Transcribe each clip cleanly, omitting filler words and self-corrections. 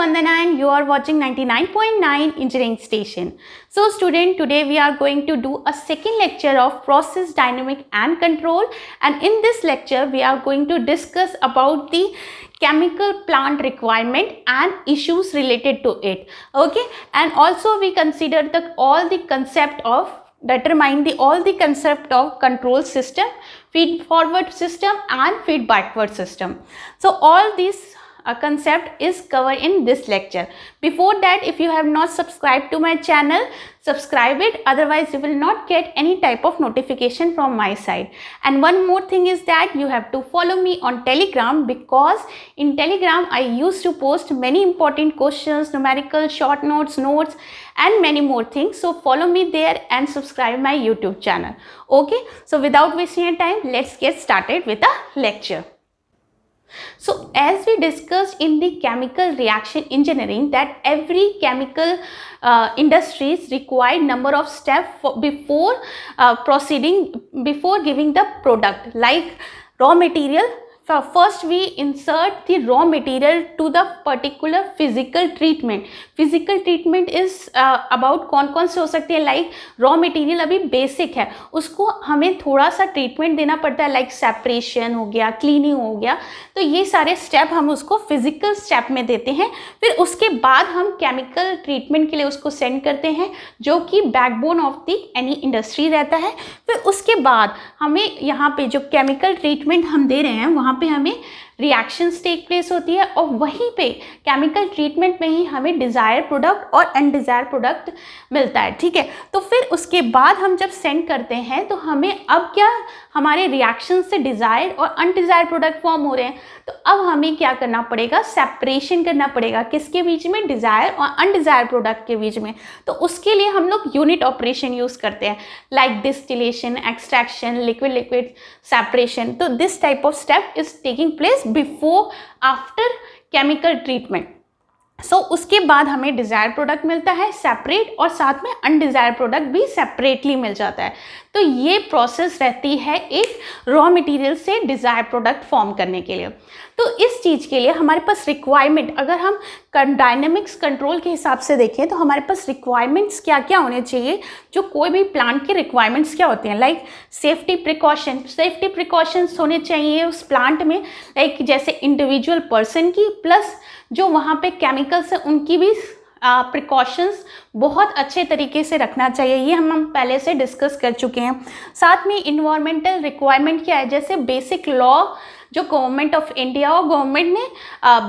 Vandana and you are watching 99.9 Engineering Station. So student, today we are going to do a second lecture of process dynamic and control, and in this lecture we are going to discuss about the chemical plant requirement and issues related to it. Okay, and also we consider all the concept of control system, feed forward system and feed backward system. So all these concept is covered in this lecture. Before that, if you have not subscribed to my channel, subscribe it, otherwise you will not get any type of notification from my side. And one more thing is that you have to follow me on Telegram, because in Telegram I used to post many important questions, numerical, short notes and many more things. So follow me there and subscribe my YouTube channel. Okay, so without wasting your time, let's get started with the lecture. So as we discussed in the chemical reaction engineering, that every chemical industries require number of steps before giving the product, like raw material. First we insert the raw material to the particular physical treatment. Physical treatment is about कौन से हो सकते हैं, like raw material अभी basic है, उसको हमें थोड़ा सा ट्रीटमेंट देना पड़ता है, लाइक सेपरेशन हो गया, क्लीनिंग हो गया. तो ये सारे स्टेप हम उसको फिजिकल स्टेप में देते हैं. फिर उसके बाद हम केमिकल ट्रीटमेंट के लिए उसको सेंड करते हैं, जो कि backbone of the any industry रहता है. फिर उसके बाद हमें यहाँ पे जो केमिकल ट्रीटमेंट हम दे रहे हैं, वहाँ पे हमें रिएक्शंस टेक प्लेस होती है, और वहीं पे केमिकल ट्रीटमेंट में ही हमें डिज़ायर प्रोडक्ट और अनडिज़ायर प्रोडक्ट मिलता है. ठीक है, तो फिर उसके बाद हम जब सेंड करते हैं तो हमें अब क्या, हमारे रिएक्शन से डिज़ायर और अनडिज़ायर प्रोडक्ट फॉर्म हो रहे हैं, तो अब हमें क्या करना पड़ेगा, सेपरेशन करना पड़ेगा. किसके बीच में, डिज़ायर और अनडिज़ायर प्रोडक्ट के बीच में. तो उसके लिए हम लोग यूनिट ऑपरेशन यूज़ करते हैं, like distillation, extraction, liquid separation. तो this type of step is taking place before after chemical treatment. So उसके बाद हमें डिज़ायर प्रोडक्ट मिलता है सेपरेट, और साथ में अनडिज़ायर प्रोडक्ट भी सेपरेटली मिल जाता है. तो ये प्रोसेस रहती है एक रॉ मटेरियल से डिज़ायर प्रोडक्ट फॉर्म करने के लिए. तो इस चीज़ के लिए हमारे पास रिक्वायरमेंट, अगर हम डायनेमिक्स कंट्रोल के हिसाब से देखें तो हमारे पास रिक्वायरमेंट्स क्या क्या होने चाहिए, जो कोई भी प्लांट के रिक्वायरमेंट्स क्या होते हैं, लाइक सेफ्टी प्रिकॉशंस होने चाहिए उस प्लांट में, लाइक जैसे इंडिविजुअल पर्सन की, प्लस जो वहाँ पे केमिकल्स हैं उनकी भी प्रिकॉशंस बहुत अच्छे तरीके से रखना चाहिए. ये हम पहले से डिस्कस कर चुके हैं. साथ में इन्वायरमेंटल रिक्वायरमेंट क्या है, जैसे बेसिक लॉ जो गवर्नमेंट ऑफ इंडिया और गवर्नमेंट ने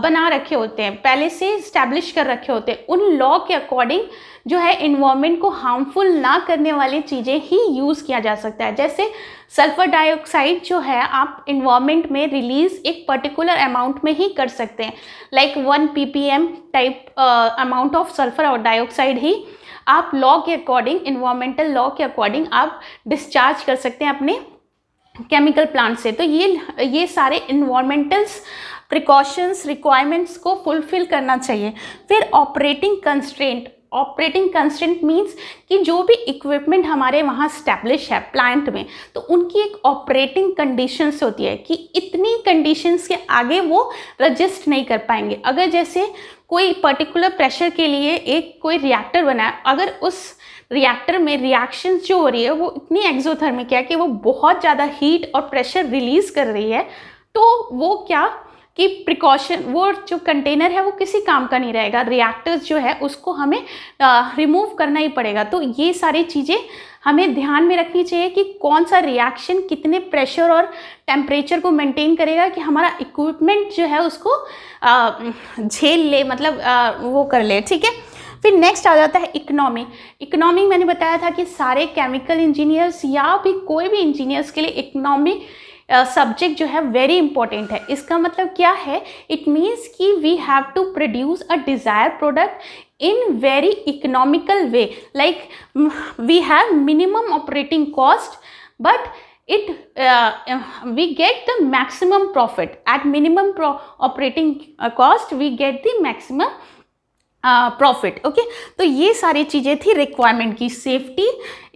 बना रखे होते हैं, पहले से इस्टेब्लिश कर रखे होते हैं, उन लॉ के अकॉर्डिंग जो है इन्वायरमेंट को हार्मफुल ना करने वाली चीज़ें ही यूज़ किया जा सकता है. जैसे सल्फर डाइऑक्साइड जो है आप इन्वायरमेंट में रिलीज़ एक पर्टिकुलर अमाउंट में ही कर सकते हैं, like 1 ppm type amount of sulphur dioxide ही आप लॉ के अकॉर्डिंग, इन्वायरमेंटल लॉ के अकॉर्डिंग आप डिस्चार्ज कर सकते हैं अपने केमिकल प्लांट से. तो ये सारे इन्वायरमेंटल्स प्रिकॉशंस रिक्वायरमेंट्स को फुलफिल करना चाहिए. फिर ऑपरेटिंग कंस्ट्रेंट मीन्स कि जो भी इक्विपमेंट हमारे वहाँ स्टैब्लिश है प्लांट में, तो उनकी एक ऑपरेटिंग कंडीशंस होती है कि इतनी कंडीशंस के आगे वो रजिस्ट नहीं कर पाएंगे. अगर जैसे कोई पर्टिकुलर प्रेशर के लिए एक कोई रिएक्टर बना है, अगर उस रिएक्टर में रिएक्शंस जो हो रही है वो इतनी एक्सोथर्मिक है कि वो बहुत ज़्यादा हीट और प्रेशर रिलीज कर रही है, तो वो क्या कि प्रिकॉशन, वो जो कंटेनर है वो किसी काम का नहीं रहेगा. रिएक्टर्स जो है उसको हमें रिमूव करना ही पड़ेगा. तो ये सारी चीज़ें हमें ध्यान में रखनी चाहिए कि कौन सा रिएक्शन कितने प्रेशर और टेम्परेचर को मेंटेन करेगा कि हमारा इक्विपमेंट जो है उसको झेल ले, मतलब वो कर ले. ठीक है, फिर नेक्स्ट आ जाता है इकोनॉमी. मैंने बताया था कि सारे केमिकल इंजीनियर्स या भी कोई भी इंजीनियर्स के लिए इकोनॉमी सब्जेक्ट जो है वेरी इंपॉर्टेंट है. इसका मतलब क्या है, इट मीन्स कि we have to produce a desire product in very economical way, like we have minimum operating cost, but we get the maximum profit. At minimum operating cost we get the maximum profit. Okay, तो ये सारी चीज़ें थी requirement की, safety,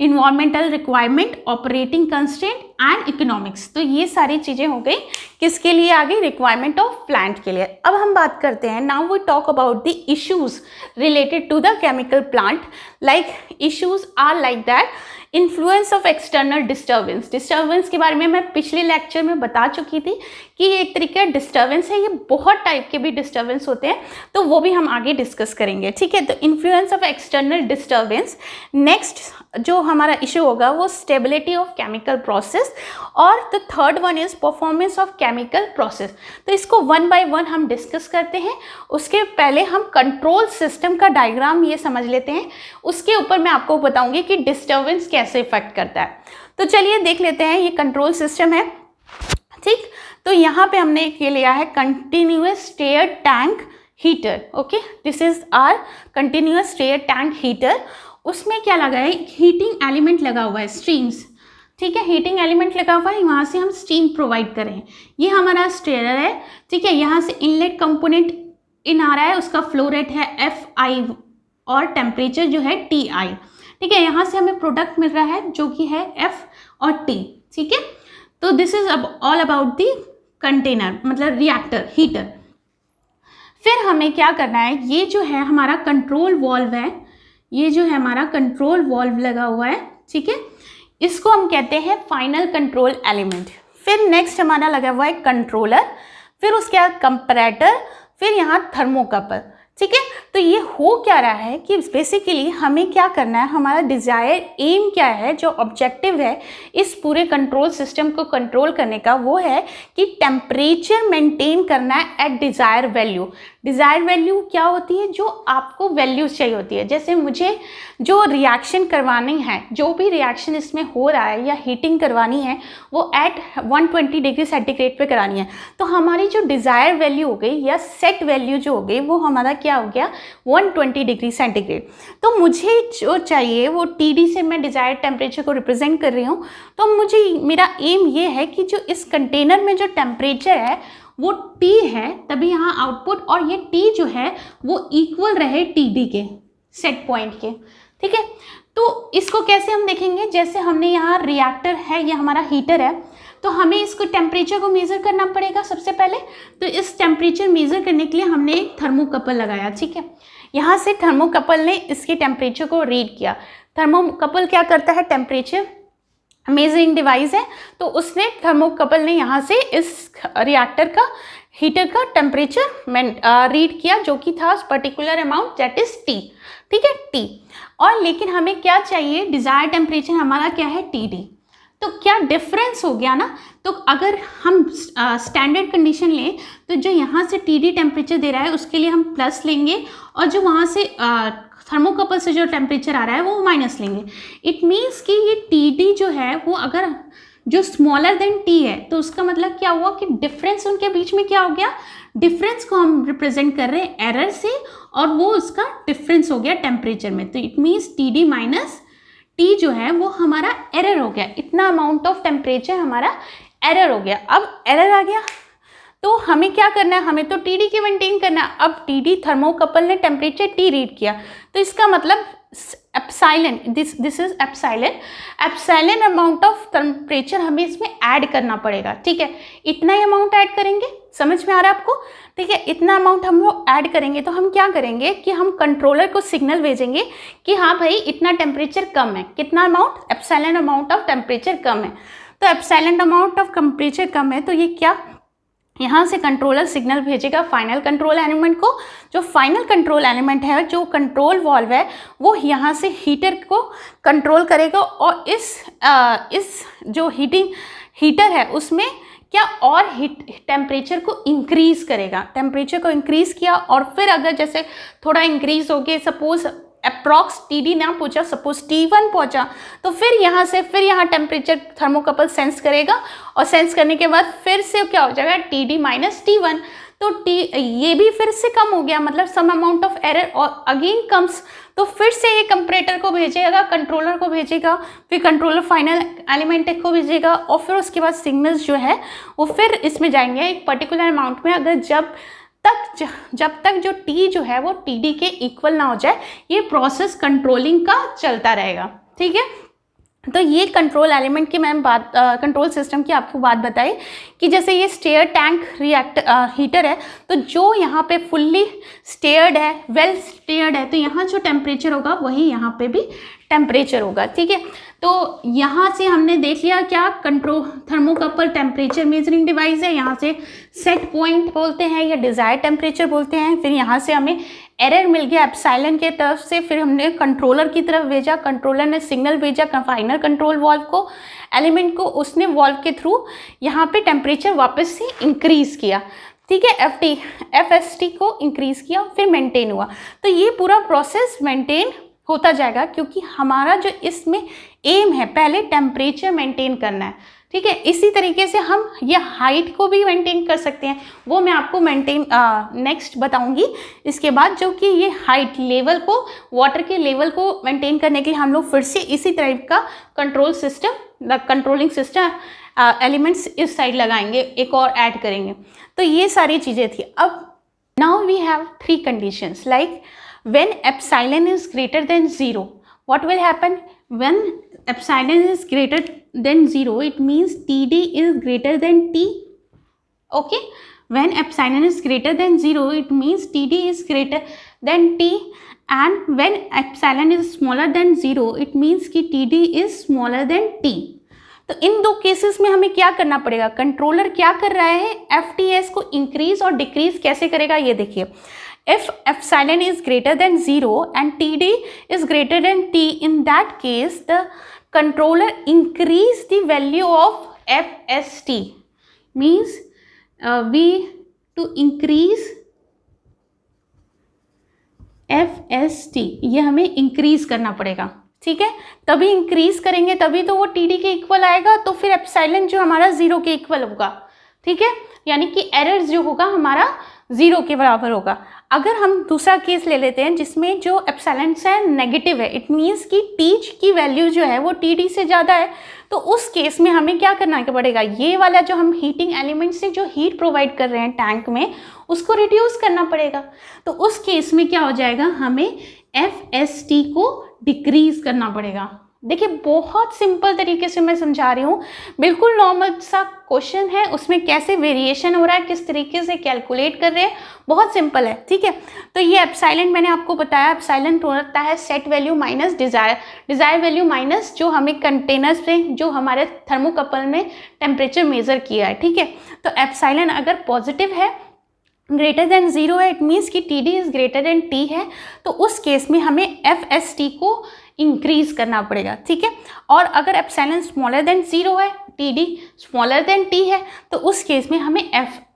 environmental requirement, operating constraint and economics. तो ये सारी चीज़ें हो गई किसके लिए, आगे रिक्वायरमेंट ऑफ प्लांट के लिए। अब हम बात करते हैं, now we talk about the issues related to the chemical plant. Like issues are like that influence of external disturbance. Disturbance के बारे में मैं पिछले लेक्चर में बता चुकी थी कि ये एक तरीके का डिस्टर्बेंस है, ये बहुत टाइप के भी डिस्टर्बेंस होते हैं, तो वो भी हम आगे डिस्कस करेंगे, ठीक है। तो influence of external disturbance. Next जो हमारा इशू होगा वो स्टेबिलिटी ऑफ केमिकल प्रोसेस, और the third one is performance of chemical process. तो इसको वन बाय वन हम डिस्कस करते हैं। उसके पहले हम कंट्रोल सिस्टम का डायग्राम ये समझ लेते हैं, उसके ऊपर मैं आपको बताऊंगी कि डिस्टर्बेंस कैसे इफेक्ट करता है। तो चलिए देख लेते हैं, ये कंट्रोल सिस्टम है, ठीक। तो यहाँ पे हमने ये लिया है continuous stirred tank heater, okay, this is our continuous stirred tank heater. उसमें क्या लगा है, हीटिंग एलिमेंट लगा हुआ है, स्ट्रीम्स, ठीक है, हीटिंग एलिमेंट लगा हुआ है, वहाँ से हम स्टीम प्रोवाइड कर रहे हैं। ये हमारा स्टेयर है, ठीक है। यहाँ से इनलेट कंपोनेंट इन आ रहा है, उसका फ्लो रेट है FI और टेम्परेचर जो है TI, ठीक है। यहाँ से हमें प्रोडक्ट मिल रहा है जो कि है F और T, ठीक है। तो this is all about the container, मतलब रिएक्टर हीटर। फिर हमें क्या करना है, ये जो है हमारा कंट्रोल वॉल्व है, ये जो है हमारा कंट्रोल वॉल्व लगा हुआ है, ठीक है, इसको हम कहते हैं फाइनल कंट्रोल एलिमेंट। फिर नेक्स्ट हमारा लगा हुआ है कंट्रोलर, फिर उसके बाद कंपैरेटर, फिर यहाँ थर्मोकपल, ठीक है। तो ये हो क्या रहा है कि बेसिकली हमें क्या करना है, हमारा डिज़ायर एम क्या है, जो ऑब्जेक्टिव है इस पूरे कंट्रोल सिस्टम को कंट्रोल करने का, वो है कि टेम्परेचर मेंटेन करना है at desire value. Desire value क्या होती है, जो आपको वैल्यूज चाहिए होती है। जैसे मुझे जो रिएक्शन करवानी है, जो भी रिएक्शन इसमें हो रहा है या हीटिंग करवानी है, वो एट 120 डिग्री सेंटीग्रेड पे करानी है। तो हमारी जो डिज़ायर वैल्यू हो गई या सेट वैल्यू जो हो गई, वो हमारा क्या हो गया, 120 डिग्री सेंटीग्रेड। तो मुझे जो चाहिए वो TD से मैं डिज़ायर टेम्परेचर को रिप्रेजेंट कर रही हूँ। तो मुझे मेरा एम ये है कि जो इस कंटेनर में जो टेम्परेचर है वो T है, तभी यहाँ आउटपुट, और ये T जो है वो इक्वल रहे TD के सेट पॉइंट के, ठीक है। तो इसको कैसे हम देखेंगे, जैसे हमने यहाँ रिएक्टर है, ये हमारा हीटर है, तो हमें इसको टेम्परेचर को मेज़र करना पड़ेगा सबसे पहले। तो इस टेम्परेचर मेज़र करने के लिए हमने एक थर्मोकपल लगाया, ठीक है। यहाँ से थर्मोकपल ने इसके टेम्परेचर को रीड किया। थर्मोकपल क्या करता है, टेम्परेचर मेजरिंग डिवाइस है, तो उसने थर्मोकपल ने यहाँ से इस रिएक्टर का, हीटर का टेम्परेचर रीड किया, जो कि था particular amount, that is T, ठीक है, T। और लेकिन हमें क्या चाहिए, डिज़ायर टेम्परेचर हमारा क्या है, TD। तो क्या डिफरेंस हो गया ना। तो अगर हम स्टैंडर्ड कंडीशन लें, तो जो यहाँ से TD टेम्परेचर दे रहा है उसके लिए हम प्लस लेंगे, और जो वहाँ से थर्मोकपल से जो टेम्परेचर आ रहा है वो माइनस लेंगे। इट मीन्स कि ये TD जो है वो अगर जो स्मॉलर देन T है, तो उसका मतलब क्या हुआ कि डिफरेंस उनके बीच में क्या हो गया, डिफरेंस को हम रिप्रेजेंट कर रहे हैं एरर से, और वो उसका डिफरेंस हो गया टेम्परेचर में। तो it means TD minus T जो है वो हमारा एरर हो गया, इतना अमाउंट ऑफ टेम्परेचर हमारा एरर हो गया। अब एरर आ गया तो हमें क्या करना है, हमें तो TD की मेंटेन करना है। अब TD थर्मोकपल ने टेम्परेचर T रीड किया, तो इसका मतलब epsilon, this is epsilon amount of temperature हमें इसमें ऐड करना पड़ेगा, ठीक है। इतना ही अमाउंट ऐड करेंगे, समझ में आ रहा है आपको, ठीक है। इतना अमाउंट हम लोग ऐड करेंगे तो हम क्या करेंगे कि हम कंट्रोलर को सिग्नल भेजेंगे कि हाँ भाई इतना टेम्परेचर कम है, कितना amount, epsilon amount of temperature कम है। तो एप्सिलॉन अमाउंट ऑफ टेम्परेचर कम है, तो ये क्या, यहाँ से कंट्रोलर सिग्नल भेजेगा फाइनल कंट्रोल एलिमेंट को। जो फाइनल कंट्रोल एलिमेंट है, जो कंट्रोल वॉल्व है, वो यहाँ से हीटर को कंट्रोल करेगा, और इस जो हीटर है उसमें क्या और टेम्परेचर को इंक्रीज करेगा। टेम्परेचर को इंक्रीज किया, और फिर अगर जैसे थोड़ा इंक्रीज हो गया, सपोज अप्रॉक्स TD ना पहुंचा, सपोज T1 पहुंचा, तो फिर यहाँ टेम्परेचर थर्मोकपल सेंस करेगा, और सेंस करने के बाद फिर से क्या हो जाएगा, TD माइनस T1। तो ये भी फिर से कम हो गया, मतलब सम अमाउंट ऑफ एरर, और अगेन कम्स, तो फिर से ये कंपैरेटर को भेजेगा, कंट्रोलर को भेजेगा, फिर कंट्रोलर फाइनल एलिमेंट को भेजेगा, और फिर उसके बाद सिग्नल्स जो है वो फिर इसमें जाएंगे एक पर्टिकुलर अमाउंट में। अगर जब तक जो T जो है वो TD के इक्वल ना हो जाए, ये प्रोसेस कंट्रोलिंग का चलता रहेगा, ठीक है। तो ये कंट्रोल एलिमेंट की मैम बात, कंट्रोल सिस्टम की आपको बात बताई कि जैसे ये स्टेयर टैंक हीटर है, तो जो यहाँ पे फुल्ली स्टेयर्ड है, वेल स्टेयर्ड है, तो यहाँ जो टेम्परेचर होगा वही यहाँ पे भी टेम्परेचर होगा, ठीक है। तो यहाँ से हमने देख लिया क्या control thermocouple temperature measuring device है, यहाँ से सेट पॉइंट बोलते हैं या डिज़ायर टेम्परेचर बोलते हैं। फिर यहाँ से हमें एरर मिल गया एप्सिलॉन के तरफ से, फिर हमने कंट्रोलर की तरफ भेजा, कंट्रोलर ने सिग्नल भेजा फाइनल कंट्रोल वाल्व को, एलिमेंट को, उसने वाल्व के थ्रू यहाँ पे टेम्परेचर वापस से इंक्रीज़ किया, ठीक है, FST को इंक्रीज़ किया, फिर मेंटेन हुआ। तो ये पूरा प्रोसेस मेंटेन होता जाएगा क्योंकि हमारा जो इसमें एम है पहले टेम्परेचर मेंटेन करना है, ठीक है। इसी तरीके से हम ये हाइट को भी मेंटेन कर सकते हैं, वो मैं आपको नेक्स्ट बताऊंगी इसके बाद, जो कि ये हाइट लेवल को, वाटर के लेवल को मेंटेन करने के लिए हम लोग फिर से इसी टाइप का control system, controlling system elements इस साइड लगाएंगे, एक और ऐड करेंगे। तो ये सारी चीज़ें थी। अब now we have 3 conditions like when epsilon is greater than 0, what will happen? When epsilon is greater than 0, it means TD is greater than T, okay. When epsilon is greater than 0, it means TD is greater than T, and when epsilon is smaller than 0, it means कि TD is smaller than T। तो इन 2 cases में हमें क्या करना पड़ेगा, controller क्या कर रहा है, FTS को इंक्रीज और डिक्रीज कैसे करेगा ये देखिए। If epsilon is greater than 0 and TD is greater than T, in that case the controller increase the value of FST, means we to increase FST, ये हमें इंक्रीज करना पड़ेगा, ठीक है। तभी इंक्रीज करेंगे तभी तो वो TD के इक्वल आएगा, तो फिर एप्सिलॉन जो हमारा 0 के इक्वल होगा, ठीक है, यानी कि एरर जो होगा हमारा 0 के बराबर होगा। अगर हम दूसरा केस ले लेते हैं जिसमें जो एप्सिलॉन है नेगेटिव है, इट मीन्स कि टी की वैल्यू जो है वो TD से ज़्यादा है, तो उस केस में हमें क्या करना पड़ेगा, ये वाला जो हम हीटिंग एलिमेंट से जो हीट प्रोवाइड कर रहे हैं टैंक में, उसको रिड्यूस करना पड़ेगा। तो उस केस में क्या हो जाएगा, हमें FST को डिक्रीज करना पड़ेगा। देखिए बहुत सिंपल तरीके से मैं समझा रही हूँ, बिल्कुल नॉर्मल सा क्वेश्चन है, उसमें कैसे वेरिएशन हो रहा है, किस तरीके से कैलकुलेट कर रहे हैं, बहुत सिंपल है, ठीक है। तो ये एप्सिलॉन मैंने आपको बताया, एप्सिलॉन होता है set value minus desire value minus जो हमें कंटेनर से जो हमारे थर्मोकपल में टेम्परेचर मेज़र किया है, ठीक है। तो एप्सिलॉन अगर पॉजिटिव है, ग्रेटर देन 0 है, इट मीन्स कि TD is greater than T है, तो उस केस में हमें FST को इंक्रीज करना पड़ेगा, ठीक है। और अगर एप्सिलॉन स्मॉलर देन 0 है, TD स्मॉलर देन T है, तो उस केस में हमें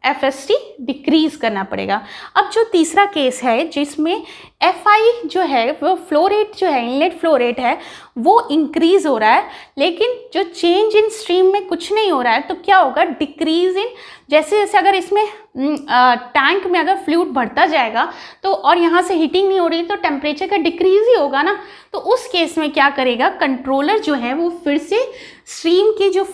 FST डिक्रीज करना पड़ेगा। अब जो तीसरा केस है जिसमें FI जो है वो फ्लो रेट जो है, इनलेट फ्लो रेट है, वो इंक्रीज हो रहा है, लेकिन जो चेंज इन स्ट्रीम में कुछ नहीं हो रहा है, तो क्या होगा, डिक्रीज इन, जैसे जैसे अगर इसमें टैंक में अगर फ्लूइड बढ़ता जाएगा तो और यहाँ से हीटिंग नहीं हो रही तो टेम्परेचर का डिक्रीज ही होगा ना। तो उस केस में क्या करेगा, कंट्रोलर जो है वो फिर से स्ट्रीम की जो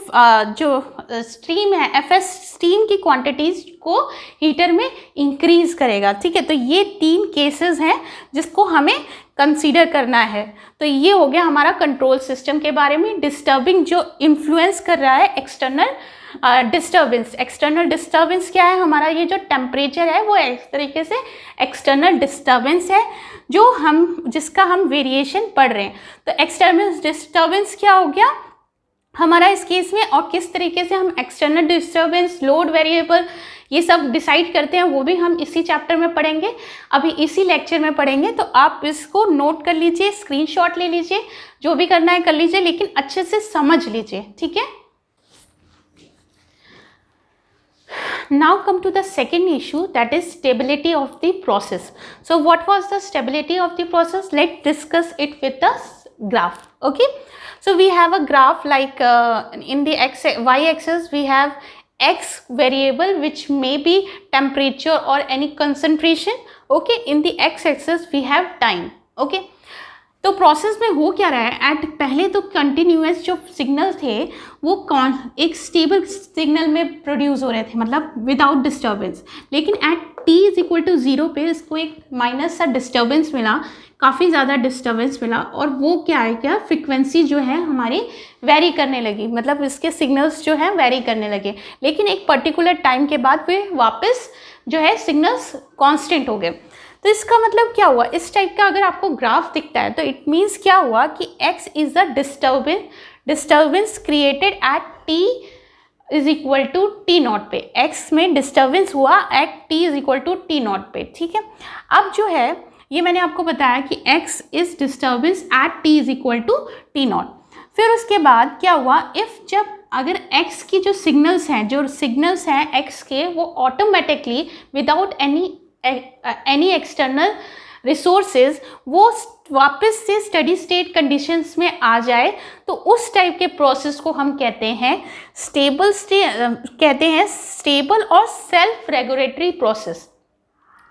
स्ट्रीम है FS स्ट्रीम की क्वांटिटीज को हीटर में इंक्रीज करेगा, ठीक है। तो ये 3 केसेस हैं जिसको हमें कंसीडर करना है। तो ये हो गया हमारा कंट्रोल सिस्टम के बारे में। डिस्टर्बिंग जो इन्फ्लुएंस कर रहा है एक्सटर्नल डिस्टर्बेंस, एक्सटर्नल डिस्टर्बेंस क्या है, हमारा ये जो टेम्परेचर है वो इस तरीके से एक्सटर्नल डिस्टर्बेंस है जो जिसका हम वेरिएशन पढ़ रहे हैं। तो एक्सटर्नल डिस्टर्बेंस क्या हो गया हमारा इस केस में, और किस तरीके से हम एक्सटर्नल डिस्टर्बेंस, लोड वेरिएबल, ये सब डिसाइड करते हैं, वो भी हम इसी चैप्टर में पढ़ेंगे, अभी इसी लेक्चर में पढ़ेंगे। तो आप इसको नोट कर लीजिए, स्क्रीनशॉट ले लीजिए, जो भी करना है कर लीजिए, लेकिन अच्छे से समझ लीजिए, ठीक है। Now come to the second issue, that is stability of the process. So what was the stability of the process? Let's discuss it with the graph. Okay, so we have a graph like in the y-axis we have x variable which may be temperature or any concentration. Okay, in the x-axis we have time. Okay, तो process में हो क्या रहा है, पहले तो continuous जो signal थे वो एक स्टेबल सिग्नल में प्रोड्यूस हो रहे थे, मतलब विदाउट डिस्टर्बेंस, लेकिन at t is equal to 0 पे इसको एक माइनस सा डिस्टर्बेंस मिला। काफ़ी ज़्यादा डिस्टर्बेंस मिला और वो क्या है, क्या फ्रिक्वेंसी जो है हमारी वेरी करने लगी, मतलब इसके सिग्नल्स जो है वेरी करने लगे, लेकिन एक पर्टिकुलर टाइम के बाद वे वापस जो है सिग्नल्स कांस्टेंट हो गए। तो इसका मतलब क्या हुआ, इस टाइप का अगर आपको ग्राफ दिखता है तो इट मीन्स क्या हुआ कि x is a disturbance created at t is equal to T naught पे, x में डिस्टर्बेंस हुआ at t is equal to T naught पे। ठीक है, अब जो है ये मैंने आपको बताया कि x is disturbance at t is equal to T naught. फिर उसके बाद क्या हुआ, इफ जब अगर x की जो सिग्नल्स हैं x के, वो automatically without any external resources वो वापस से स्टडी स्टेट कंडीशंस में आ जाए, तो उस टाइप के प्रोसेस को हम कहते हैं स्टेबल और सेल्फ रेगुलेटरी प्रोसेस।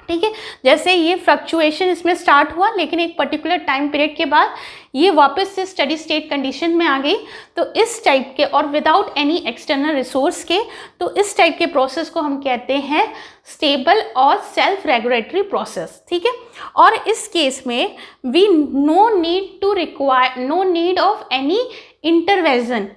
ठीक है, जैसे ये फ्लक्चुएशन इसमें स्टार्ट हुआ, लेकिन एक पर्टिकुलर टाइम पीरियड के बाद ये वापस से स्टडी स्टेट कंडीशन में आ गई, तो इस टाइप के और विदाउट एनी एक्सटर्नल रिसोर्स के, तो इस टाइप के प्रोसेस को हम कहते हैं स्टेबल और सेल्फ रेगुलेटरी प्रोसेस। ठीक है, और इस केस में we no need of any intervention,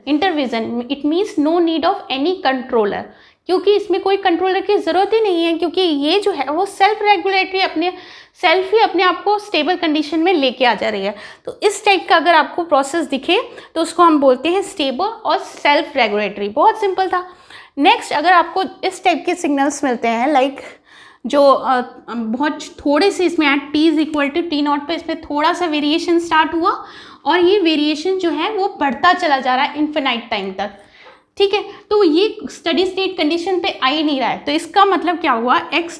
it means no need of any controller, क्योंकि इसमें कोई कंट्रोलर की ज़रूरत ही नहीं है, क्योंकि ये जो है वो सेल्फ रेगुलेटरी अपने आप को स्टेबल कंडीशन में लेके आ जा रही है। तो इस टाइप का अगर आपको प्रोसेस दिखे तो उसको हम बोलते हैं स्टेबल और सेल्फ रेगुलेटरी। बहुत सिंपल था। नेक्स्ट, अगर आपको इस टाइप के सिग्नल्स मिलते हैं लाइक जो बहुत थोड़े से इसमें at t is equal to T naught पे इसमें थोड़ा सा वेरिएशन स्टार्ट हुआ और ये वेरिएशन जो है वो बढ़ता चला जा रहा है इन्फिनाइट टाइम तक। ठीक है, तो ये स्टडी स्टेट कंडीशन पे आ ही नहीं रहा है, तो इसका मतलब क्या हुआ, x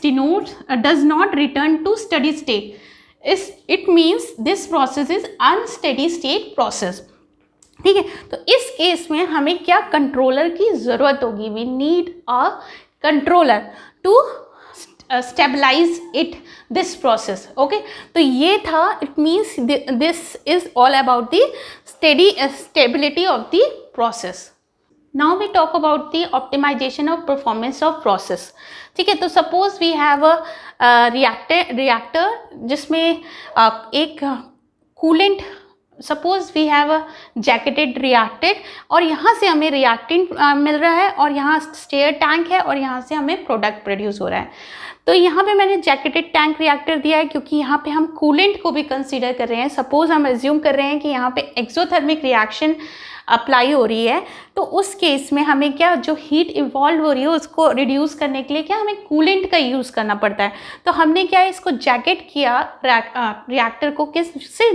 does not return to steady state, it means this process is unsteady state process. ठीक है, तो इस केस में हमें क्या, कंट्रोलर की ज़रूरत होगी, we need a controller to stabilise this process. Okay, तो ये था, it means this is all about the stability of the process. Now we talk about the optimization of performance of process। ठीक है, तो suppose we have a reactor जिसमें एक coolant, suppose we have a jacketed reactor और यहाँ से हमें reactant मिल रहा है और यहाँ stir tank है और यहाँ से हमें product produce हो रहा है। तो यहाँ पे मैंने जैकेटेड टैंक रिएक्टर दिया है क्योंकि यहाँ पे हम कूलेंट को भी कंसीडर कर रहे हैं। सपोज हम एज्यूम कर रहे हैं कि यहाँ पे एक्सोथर्मिक रिएक्शन अप्लाई हो रही है, तो उस केस में हमें क्या, जो हीट इवॉल्व हो रही है उसको रिड्यूस करने के लिए क्या, हमें कूलेंट का यूज़ करना पड़ता है। तो हमने क्या है, इसको जैकेट किया रिएक्टर को किससे,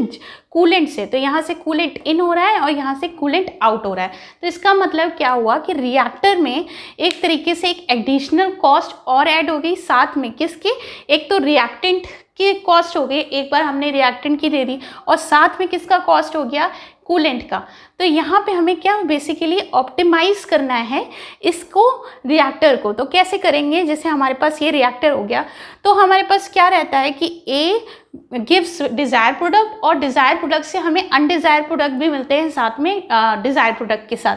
कूलेंट से। तो यहाँ से कूलेंट इन हो रहा है और यहाँ से कूलेंट आउट हो रहा है। तो इसका मतलब क्या हुआ कि रिएक्टर में एक तरीके से एक एडिशनल कॉस्ट और ऐड हो गई, साथ में किसकी, एक तो रिएक्टेंट की कॉस्ट हो गई, एक बार हमने रिएक्टेंट की दे दी, और साथ में किसका कॉस्ट हो गया, कूलेंट का। तो यहाँ पे हमें क्या बेसिकली ऑप्टिमाइज करना है इसको, रिएक्टर को। तो कैसे करेंगे, जैसे हमारे पास ये रिएक्टर हो गया, तो हमारे पास क्या रहता है कि ए गिव्स डिज़ायर प्रोडक्ट और डिज़ायर प्रोडक्ट से हमें अनडिज़ायर प्रोडक्ट भी मिलते हैं साथ में डिज़ायर प्रोडक्ट के साथ।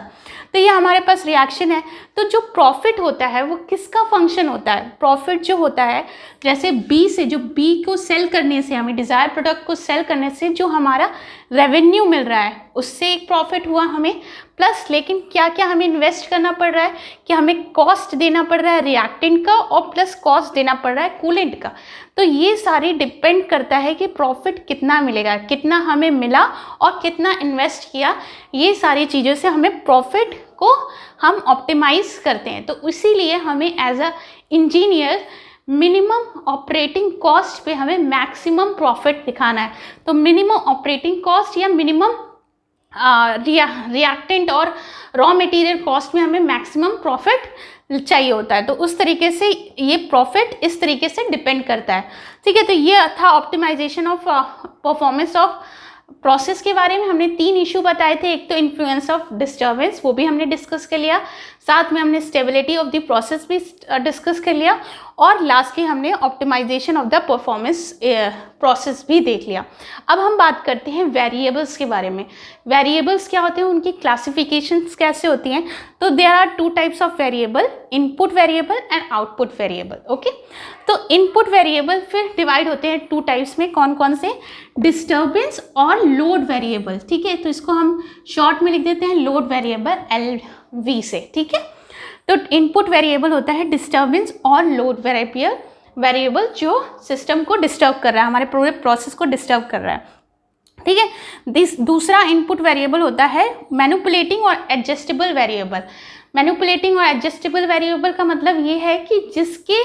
तो ये हमारे पास रिएक्शन है। तो जो प्रॉफिट होता है वो किसका फंक्शन होता है, प्रॉफिट जो होता है, जैसे बी से, जो बी को सेल करने से, हमें डिज़ायर प्रोडक्ट को सेल करने से जो हमारा रेवेन्यू मिल रहा है उससे एक प्रॉफिट हुआ हमें, प्लस लेकिन क्या क्या हमें इन्वेस्ट करना पड़ रहा है कि हमें कॉस्ट देना पड़ रहा है रिएक्टेंट का और प्लस कॉस्ट देना पड़ रहा है कूलेंट का। तो ये सारी डिपेंड करता है कि प्रॉफिट कितना मिलेगा, कितना हमें मिला और कितना इन्वेस्ट किया, ये सारी चीज़ों से हमें प्रॉफिट को हम ऑप्टिमाइज करते हैं। तो इसीलिए हमें as a engineer minimum operating cost पे हमें मैक्सिमम प्रॉफिट दिखाना है। तो मिनिमम ऑपरेटिंग कॉस्ट या मिनिमम रिएक्टेंट और रॉ मटेरियल कॉस्ट में हमें मैक्सिमम प्रॉफिट चाहिए होता है। तो उस तरीके से ये प्रॉफिट इस तरीके से डिपेंड करता है। ठीक है, तो ये था optimisation of performance of process के बारे में। हमने 3 इशू बताए थे, एक तो इन्फ्लुएंस ऑफ डिस्टर्बेंस, वो भी हमने डिस्कस कर लिया, साथ में हमने स्टेबिलिटी ऑफ द प्रोसेस भी डिस्कस कर लिया, और लास्टली हमने optimisation of the performance process भी देख लिया। अब हम बात करते हैं वेरिएबल्स के बारे में। वेरिएबल्स क्या होते हैं, उनकी क्लासिफिकेशंस कैसे होती हैं। तो there are two types of variable, input variable and output variable. Okay, तो इनपुट वेरिएबल फिर डिवाइड होते हैं टू टाइप्स में, कौन कौन से, डिस्टर्बेंस और लोड वेरिएबल। ठीक है, तो इसको हम शॉर्ट में लिख देते हैं लोड वेरिएबल LV से। ठीक है, तो इनपुट वेरिएबल होता है डिस्टर्बेंस और लोड वेरिएबल जो सिस्टम को डिस्टर्ब कर रहा है, हमारे पूरे प्रोसेस को डिस्टर्ब कर रहा है। ठीक है, दूसरा इनपुट वेरिएबल होता है मैनिपुलेटिंग और एडजस्टेबल वेरिएबल। मैनिपुलेटिंग और एडजस्टेबल वेरिएबल का मतलब ये है कि जिसके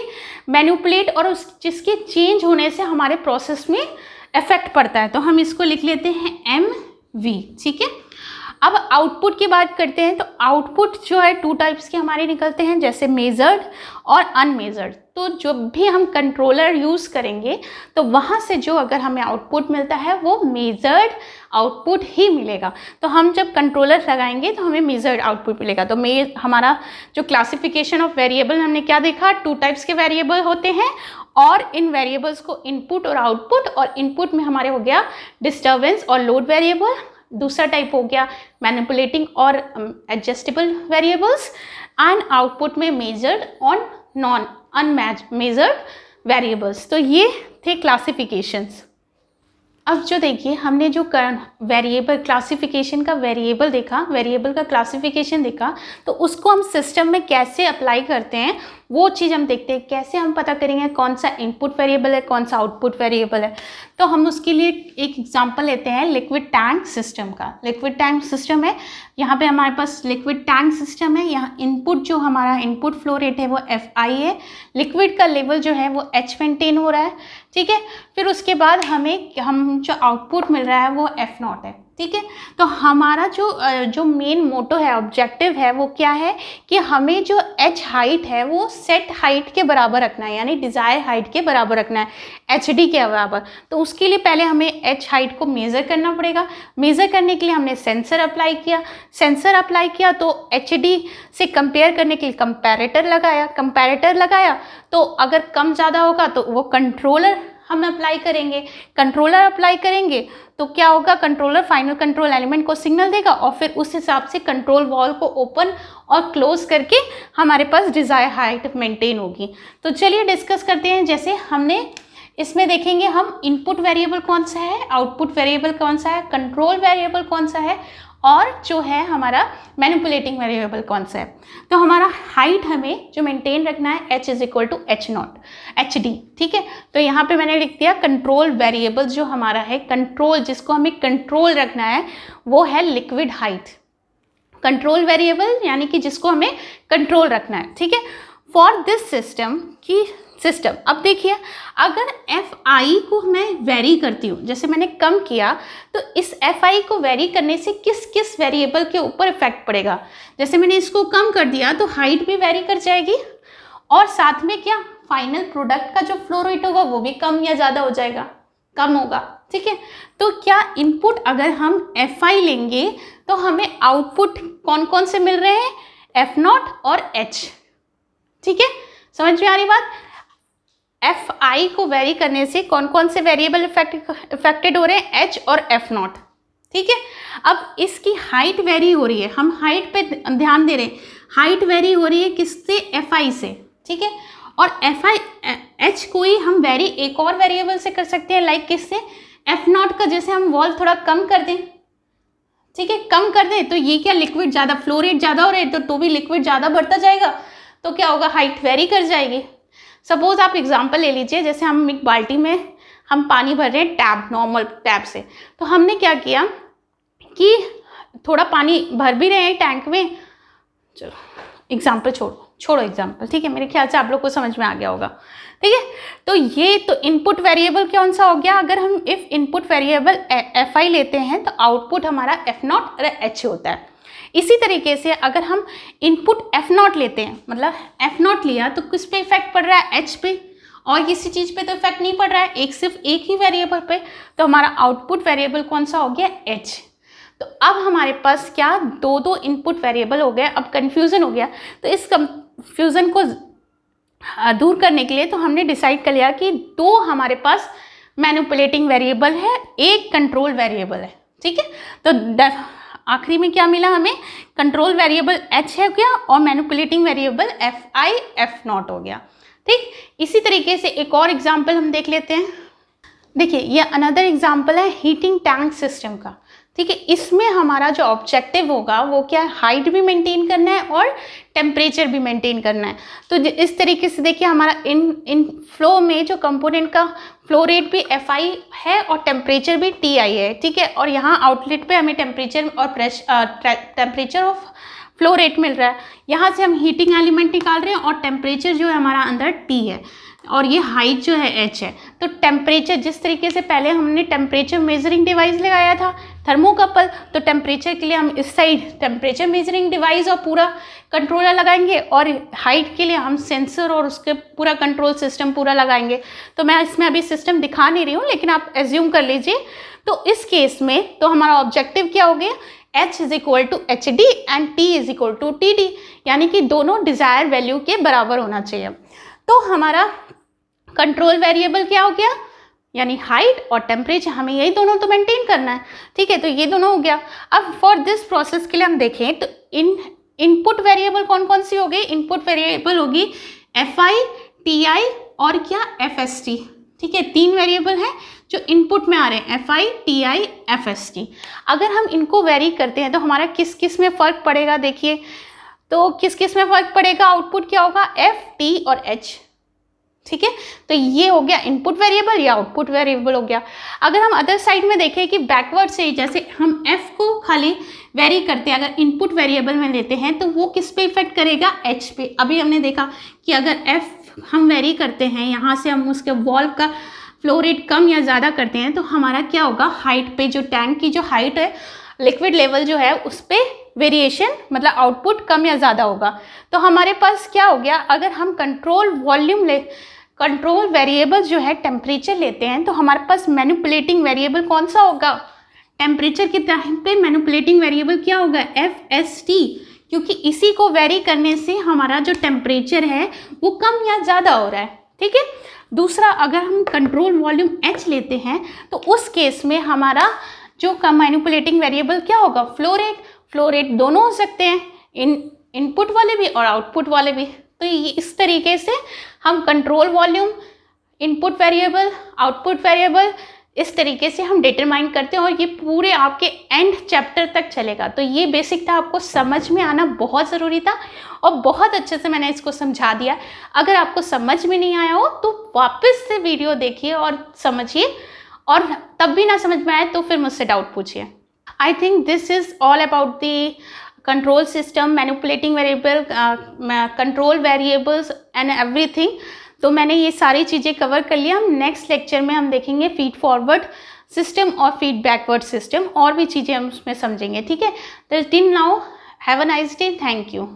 मैनिपुलेट और जिसके चेंज होने से हमारे प्रोसेस में इफेक्ट पड़ता है, तो हम इसको लिख लेते हैं MV। ठीक है, अब आउटपुट की बात करते हैं। तो आउटपुट जो है टू टाइप्स के हमारे निकलते हैं, जैसे मेजर्ड और अनमेजर्ड। तो जब भी हम कंट्रोलर यूज़ करेंगे तो वहाँ से जो अगर हमें आउटपुट मिलता है वो मेजर्ड आउटपुट ही मिलेगा। तो हम जब कंट्रोलर लगाएंगे तो हमें मेजर्ड आउटपुट मिलेगा। तो हमारा जो क्लासिफिकेशन ऑफ वेरिएबल हमने क्या देखा, टू टाइप्स के वेरिएबल होते हैं और इन वेरिएबल्स को इनपुट और आउटपुट, और इनपुट में हमारे हो गया डिस्टर्बेंस और लोड वेरिएबल, दूसरा टाइप हो गया मैनिपुलेटिंग और एडजस्टेबल वेरिएबल्स, एंड आउटपुट में मेजर्ड और नॉन अनमेजर्ड वेरिएबल्स। तो ये थे क्लासिफिकेशंस। अब जो देखिए हमने जो वेरिएबल क्लासिफिकेशन का वेरिएबल देखा, वेरिएबल का क्लासिफिकेशन देखा, तो उसको हम सिस्टम में कैसे अप्लाई करते हैं वो चीज़ हम देखते हैं। कैसे हम पता करेंगे कौन सा इनपुट वेरिएबल है, कौन सा आउटपुट वेरिएबल है। तो हम उसके लिए एक एग्जांपल लेते हैं लिक्विड टैंक सिस्टम का। लिक्विड टैंक सिस्टम है, यहाँ पे हमारे पास लिक्विड टैंक सिस्टम है। यहाँ इनपुट जो हमारा इनपुट फ्लो रेट है वो FI है, लिक्विड का लेवल जो है वो H मेंटेन हो रहा है। ठीक है, फिर उसके बाद हम जो आउटपुट मिल रहा है वो F0 है। ठीक है, तो हमारा जो मेन मोटो है, ऑब्जेक्टिव है, वो क्या है कि हमें जो H हाइट है वो सेट हाइट के बराबर रखना है, यानी डिज़ायर हाइट के बराबर रखना है, HD के बराबर। तो उसके लिए पहले हमें H हाइट को मेज़र करना पड़ेगा। मेज़र करने के लिए हमने सेंसर अप्लाई किया, तो HD से कंपेयर करने के लिए कंपैरेटर लगाया। तो अगर कम ज़्यादा होगा तो वो कंट्रोलर हम अप्लाई करेंगे तो क्या होगा, कंट्रोलर फाइनल कंट्रोल एलिमेंट को सिग्नल देगा और फिर उस हिसाब से कंट्रोल वॉल्व को ओपन और क्लोज करके हमारे पास डिज़ायर हाइट मेंटेन होगी। तो चलिए डिस्कस करते हैं। जैसे हमने इसमें देखेंगे हम इनपुट वेरिएबल कौन सा है, आउटपुट वेरिएबल कौन सा है, कंट्रोल वेरिएबल कौन सा है, और जो है हमारा मैनिपुलेटिंग वेरिएबल कौन सा है। तो हमारा हाइट हमें जो मेंटेन रखना है H is equal to H0 HD। ठीक है, तो यहाँ पे मैंने लिख दिया कंट्रोल वेरिएबल जो हमारा है, कंट्रोल जिसको हमें कंट्रोल रखना है वो है लिक्विड हाइट। कंट्रोल वेरिएबल यानी कि जिसको हमें कंट्रोल रखना है। ठीक है, फॉर दिस सिस्टम अब देखिए अगर FI को मैं वेरी करती हूँ, जैसे मैंने कम किया, तो इस FI को वेरी करने से किस किस वेरिएबल के ऊपर इफेक्ट पड़ेगा। जैसे मैंने इसको कम कर दिया तो हाइट भी वेरी कर जाएगी और साथ में क्या, फाइनल प्रोडक्ट का जो फ्लो रेट होगा वो भी कम या ज़्यादा हो जाएगा, कम होगा। ठीक है, तो क्या इनपुट अगर हम FI लेंगे तो हमें आउटपुट कौन कौन से मिल रहे हैं, F0 और H। ठीक है, समझ में आ रही बात। FI को वेरी करने से कौन कौन से वेरिएबल इफेक्टेड हो रहे हैं, H और F0। ठीक है, अब इसकी हाइट वेरी हो रही है, हम हाइट पे ध्यान दे रहे हैं, हाइट वेरी हो रही है किससे, FI से। ठीक है, और H को ही हम वेरी एक और वेरिएबल से कर सकते हैं, लाइक किससे, F0 का जैसे हम वॉल्व थोड़ा कम कर दें। ठीक है, कम कर दें तो ये क्या, लिक्विड ज़्यादा फ्लो रेट ज़्यादा हो रहा है तो भी लिक्विड ज़्यादा बढ़ता जाएगा, तो क्या होगा, हाइट वेरी कर जाएगी। सपोज आप एग्जांपल ले लीजिए, जैसे हम एक बाल्टी में हम पानी भर रहे हैं टैब, नॉर्मल टैब से, तो हमने क्या किया कि थोड़ा पानी भर भी रहे हैं टैंक में। चलो एग्जांपल छोड़ो एग्जांपल। ठीक है, मेरे ख्याल से आप लोग को समझ में आ गया होगा। ठीक है, तो ये तो इनपुट वेरिएबल कौन सा हो गया, अगर हम इफ इनपुट वेरिएबल FI लेते हैं तो आउटपुट हमारा F0 और H होता है। इसी तरीके से अगर हम इनपुट F0 लेते हैं, मतलब F0 लिया तो किस पे इफेक्ट पड़ रहा है, H पे, और किसी चीज़ पे तो इफेक्ट नहीं पड़ रहा है, सिर्फ एक ही वेरिएबल पे, तो हमारा आउटपुट वेरिएबल कौन सा हो गया, H। तो अब हमारे पास क्या, दो इनपुट वेरिएबल हो गए। अब कन्फ्यूज़न हो गया, तो इस कन्फ्यूज़न को दूर करने के लिए तो हमने डिसाइड कर लिया कि दो हमारे पास मैनिपुलेटिंग वेरिएबल है, एक कंट्रोल वेरिएबल है, ठीक है। तो आखिरी में क्या मिला हमें, कंट्रोल वेरिएबल h है गया और मैनिपुलेटिंग वेरिएबल fi f0 हो गया, ठीक। इसी तरीके से एक और एग्जांपल हम देख लेते हैं। देखिए ये अनदर एग्जांपल है हीटिंग टैंक सिस्टम का, ठीक है। इसमें हमारा जो ऑब्जेक्टिव होगा वो क्या है, हाइट भी मेंटेन करना है और टेम्परेचर भी मेंटेन करना है। तो इस तरीके से देखिए हमारा इन फ्लो में जो कंपोनेंट का फ्लो रेट भी Fi है और टेम्परेचर भी Ti है, ठीक है। और यहाँ आउटलेट पे हमें टेम्परेचर और टेम्परेचर ऑफ फ्लो रेट मिल रहा है। यहाँ से हम हीटिंग एलिमेंट निकाल रहे हैं और टेम्परेचर जो है हमारा अंदर T है और ये हाइट जो है h है। तो टेम्परेचर जिस तरीके से पहले हमने टेम्परेचर मेजरिंग डिवाइस लगाया था थर्मोकपल, तो टेम्परेचर के लिए हम इस साइड टेम्परेचर मेजरिंग डिवाइस और पूरा कंट्रोलर लगाएंगे और हाइट के लिए हम सेंसर और उसके पूरा कंट्रोल सिस्टम पूरा लगाएंगे। तो मैं इसमें अभी सिस्टम दिखा नहीं रही हूँ, लेकिन आप एज्यूम कर लीजिए। तो इस केस में तो हमारा ऑब्जेक्टिव क्या हो गया, h is equal to H D and t is equal to T D, यानी कि दोनों डिज़ायर वैल्यू के बराबर होना चाहिए। तो हमारा कंट्रोल वेरिएबल क्या हो गया, यानी हाइट और टेम्परेचर, हमें यही दोनों तो मेंटेन करना है, ठीक है। तो ये दोनों हो गया। अब फॉर दिस प्रोसेस के लिए हम देखें तो इनपुट वेरिएबल कौन कौन सी हो गई, इनपुट वेरिएबल होगी Fi, Ti और क्या Fst, ठीक है। 3 वेरिएबल हैं जो इनपुट में आ रहे हैं, Fi, Ti, Fst। अगर हम इनको वेरी करते हैं तो हमारा किस किस में फ़र्क पड़ेगा, देखिए तो किस किस में फ़र्क पड़ेगा, आउटपुट क्या होगा F, T और H, ठीक है। तो ये हो गया इनपुट वेरिएबल या आउटपुट वेरिएबल हो गया। अगर हम अदर साइड में देखें कि बैकवर्ड से जैसे हम f को खाली वेरी करते हैं, अगर इनपुट वेरिएबल में लेते हैं तो वो किस पे इफेक्ट करेगा, h पे। अभी हमने देखा कि अगर f हम वेरी करते हैं, यहाँ से हम उसके वॉल्व का फ्लो रेट कम या ज़्यादा करते हैं तो हमारा क्या होगा, हाइट पे जो टैंक की जो हाइट है, लिक्विड लेवल जो है उस पर वेरिएशन, मतलब आउटपुट कम या ज़्यादा होगा। तो हमारे पास क्या हो गया, अगर हम कंट्रोल वेरिएबल जो है टेम्परेचर लेते हैं तो हमारे पास मैनिपुलेटिंग वेरिएबल कौन सा होगा, टेम्परेचर के टाइम पे मैनिपुलेटिंग वेरिएबल क्या होगा, Fst, क्योंकि इसी को वेरी करने से हमारा जो टेम्परेचर है वो कम या ज़्यादा हो रहा है, ठीक है। दूसरा, अगर हम कंट्रोल वॉल्यूम H लेते हैं तो उस केस में हमारा जो मैनिपुलेटिंग वेरिएबल क्या होगा, फ्लो रेट दोनों हो सकते हैं, इनपुट वाले भी और आउटपुट वाले भी। तो ये इस तरीके से हम control volume, input variable, output variable इस तरीके से हम डिटरमाइन करते हैं और ये पूरे आपके एंड चैप्टर तक चलेगा। तो ये बेसिक था, आपको समझ में आना बहुत ज़रूरी था और बहुत अच्छे से मैंने इसको समझा दिया। अगर आपको समझ में नहीं आया हो तो वापस से वीडियो देखिए और समझिए, और तब भी ना समझ में आए तो फिर मुझसे डाउट पूछिए। I think this is all about the control system, manipulating variable, control variables and everything. तो मैंने ये सारी चीज़ें कवर कर लिया। हम नेक्स्ट लेक्चर में हम देखेंगे फीड फॉरवर्ड सिस्टम और फीड बैकवर्ड सिस्टम, और भी चीज़ें हम उसमें समझेंगे, ठीक है। तो till now have a nice day, thank you.